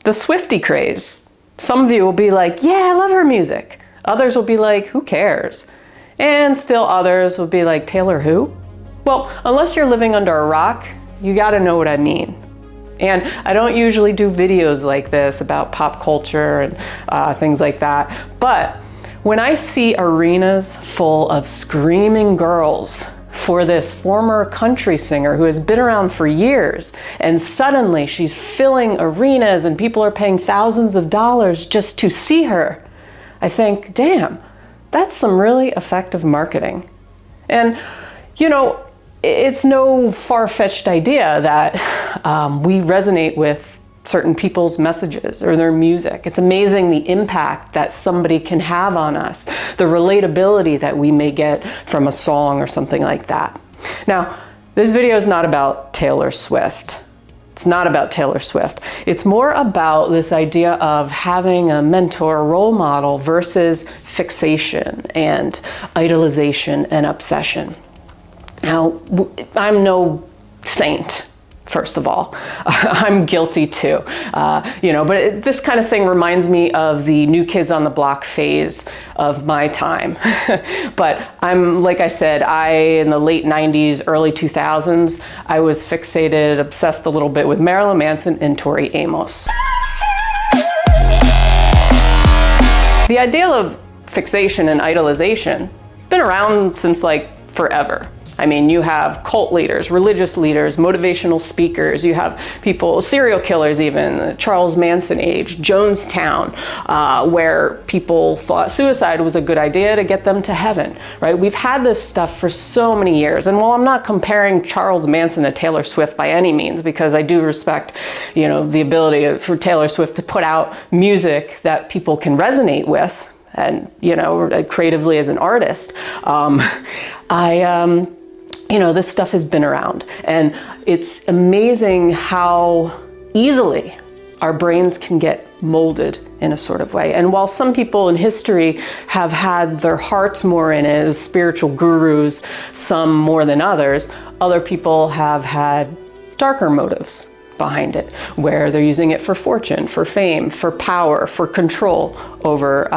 the Swiftie craze. Some of you will be like, yeah, I love her music. Others will be like, who cares? And still others will be like, Taylor who? Well, unless you're living under a rock, you gotta know what I mean. And I don't usually do videos like this about pop culture and things like that. But when I see arenas full of screaming girls for this former country singer who has been around for years, and suddenly she's filling arenas and people are paying thousands of dollars just to see her, I think, damn, that's some really effective marketing. And, you know, it's no far-fetched idea that we resonate with certain people's messages or their music. It's amazing the impact that somebody can have on us, the relatability that we may get from a song or something like that. Now, this video is not about Taylor Swift. It's not about Taylor Swift. It's more about this idea of having a mentor, role model versus fixation and idolization and obsession. Now, I'm no saint. First of all, I'm guilty too, but this kind of thing reminds me of the New Kids on the Block phase of my time. But like I said, in the late 90s, early 2000s, I was fixated, obsessed a little bit with Marilyn Manson and Tori Amos. The idea of fixation and idolization has been around since like forever. I mean, you have cult leaders, religious leaders, motivational speakers, you have people, serial killers even, Charles Manson age, Jonestown, where people thought suicide was a good idea to get them to heaven, right? We've had this stuff for so many years. And while I'm not comparing Charles Manson to Taylor Swift by any means, because I do respect, the ability for Taylor Swift to put out music that people can resonate with, and, creatively as an artist, this stuff has been around, and it's amazing how easily our brains can get molded in a sort of way. And while some people in history have had their hearts more in it as spiritual gurus, some more than others, other people have had darker motives behind it, where they're using it for fortune, for fame, for power, for control over,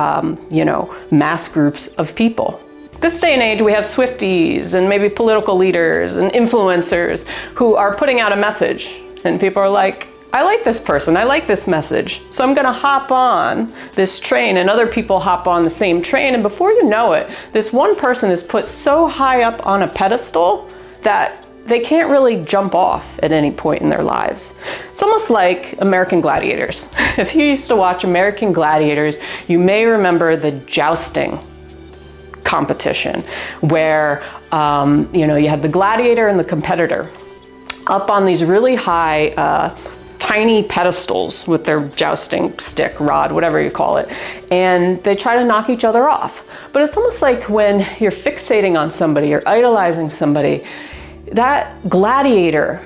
mass groups of people. This day and age, we have Swifties and maybe political leaders and influencers who are putting out a message, and people are like, I like this person, I like this message, so I'm gonna hop on this train, and other people hop on the same train, and before you know it, this one person is put so high up on a pedestal that they can't really jump off at any point in their lives. It's almost like American Gladiators. If you used to watch American Gladiators, you may remember the jousting competition where you had the gladiator and the competitor up on these really high tiny pedestals with their jousting stick, rod, whatever you call it, and they try to knock each other off. But it's almost like when you're fixating on somebody, you're idolizing somebody, that gladiator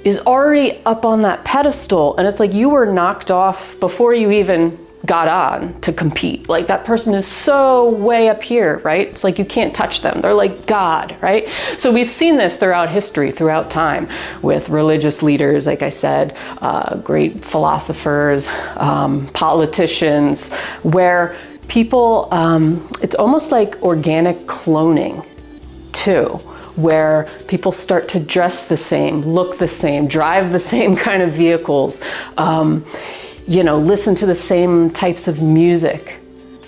is already up on that pedestal, and it's like you were knocked off before you even got on to compete. Like, that person is so way up here, right? It's like you can't touch them. They're like God, right? So we've seen this throughout history, throughout time, with religious leaders, like I said, great philosophers, politicians, where people, it's almost like organic cloning too, where people start to dress the same, look the same, drive the same kind of vehicles, listen to the same types of music,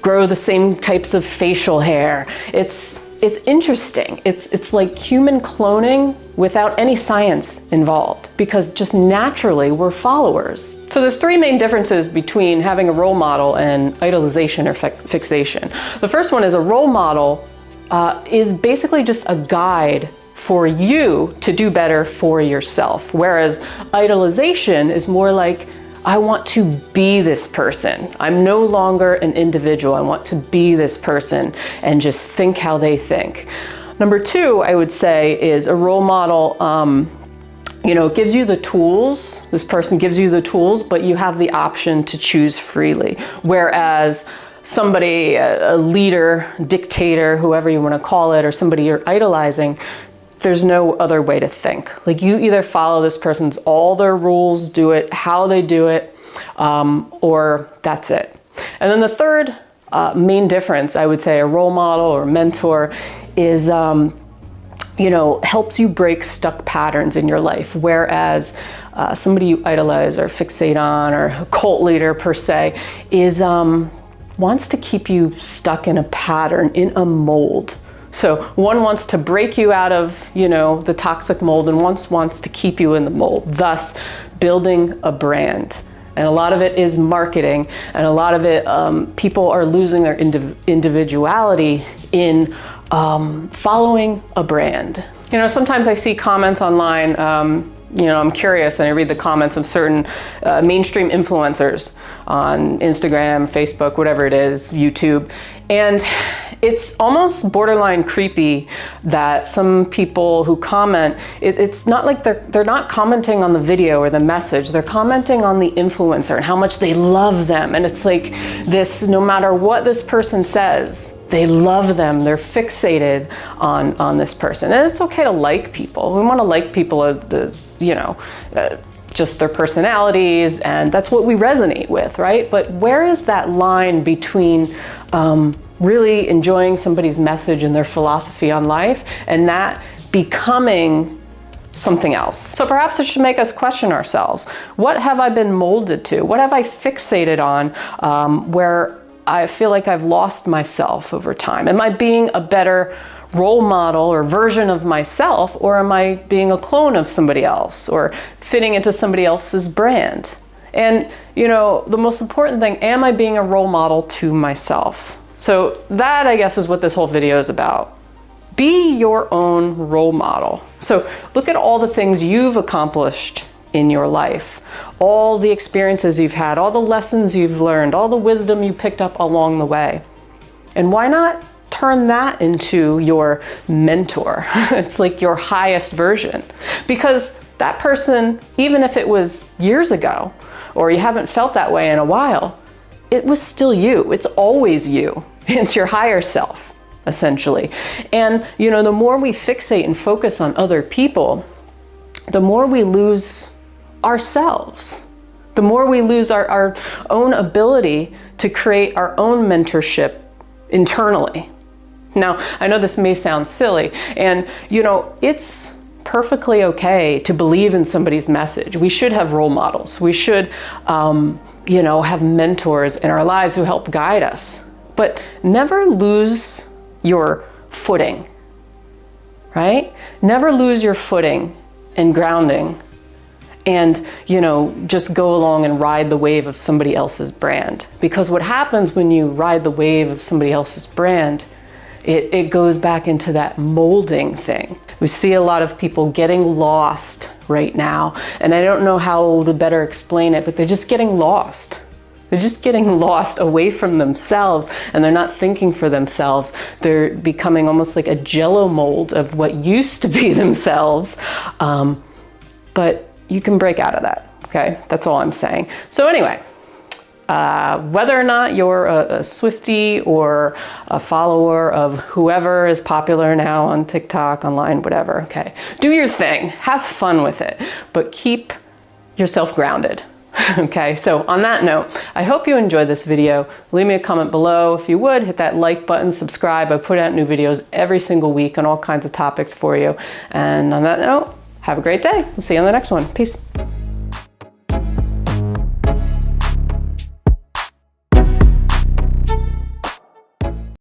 grow the same types of facial hair. It's interesting. It's like human cloning without any science involved, because just naturally we're followers. So there's three main differences between having a role model and idolization or fixation. The first one is a role model is basically just a guide for you to do better for yourself, whereas idolization is more like, I want to be this person. I'm no longer an individual. I want to be this person and just think how they think. Number two, I would say, is a role model, gives you the tools. This person gives you the tools, but you have the option to choose freely. Whereas somebody, a leader, dictator, whoever you want to call it, or somebody you're idolizing, there's no other way to think. Like, you either follow this person's all their rules, do it how they do it, or that's it. And then the third main difference, I would say, a role model or mentor is, helps you break stuck patterns in your life. Whereas somebody you idolize or fixate on, or a cult leader per se, is wants to keep you stuck in a pattern, in a mold. So one wants to break you out of, the toxic mold, and one wants to keep you in the mold, thus building a brand. And a lot of it is marketing, and a lot of it, people are losing their individuality in following a brand. Sometimes I see comments online, I'm curious, and I read the comments of certain mainstream influencers on Instagram, Facebook, whatever it is, YouTube. And it's almost borderline creepy that some people who comment, it's not like they're not commenting on the video or the message, they're commenting on the influencer and how much they love them. And it's like this, no matter what this person says, they love them, they're fixated on this person. And it's okay to like people. We want to like people of this, just their personalities, and that's what we resonate with, right? But where is that line between really enjoying somebody's message and their philosophy on life and that becoming something else? So perhaps it should make us question ourselves. What have I been molded to? What have I fixated on where I feel like I've lost myself over time? Am I being a better role model or version of myself, or am I being a clone of somebody else or fitting into somebody else's brand? And, the most important thing, am I being a role model to myself? So that, I guess, is what this whole video is about. Be your own role model. So look at all the things you've accomplished in your life, all the experiences you've had, all the lessons you've learned, all the wisdom you picked up along the way. And why not turn that into your mentor? It's like your highest version. Because that person, even if it was years ago, or you haven't felt that way in a while, it was still you. It's always you. It's your higher self, essentially. And, the more we fixate and focus on other people, the more we lose ourselves. The more we lose our own ability to create our own mentorship internally. Now, I know this may sound silly, and it's perfectly okay to believe in somebody's message. We should have role models. We should, have mentors in our lives who help guide us. But never lose your footing, right? Never lose your footing and grounding and, just go along and ride the wave of somebody else's brand. Because what happens when you ride the wave of somebody else's brand, it goes back into that molding thing. We see a lot of people getting lost right now, and I don't know how to better explain it, but they're just getting lost. They're just getting lost away from themselves, and they're not thinking for themselves. They're becoming almost like a jello mold of what used to be themselves. But you can break out of that, okay? That's all I'm saying. So anyway, whether or not you're a Swiftie or a follower of whoever is popular now on TikTok, online, whatever, okay? Do your thing, have fun with it, but keep yourself grounded. Okay, so on that note, I hope you enjoyed this video. Leave me a comment below. If you would, hit that like button, subscribe. I put out new videos every single week on all kinds of topics for you. And on that note, have a great day. We'll see you on the next one. Peace.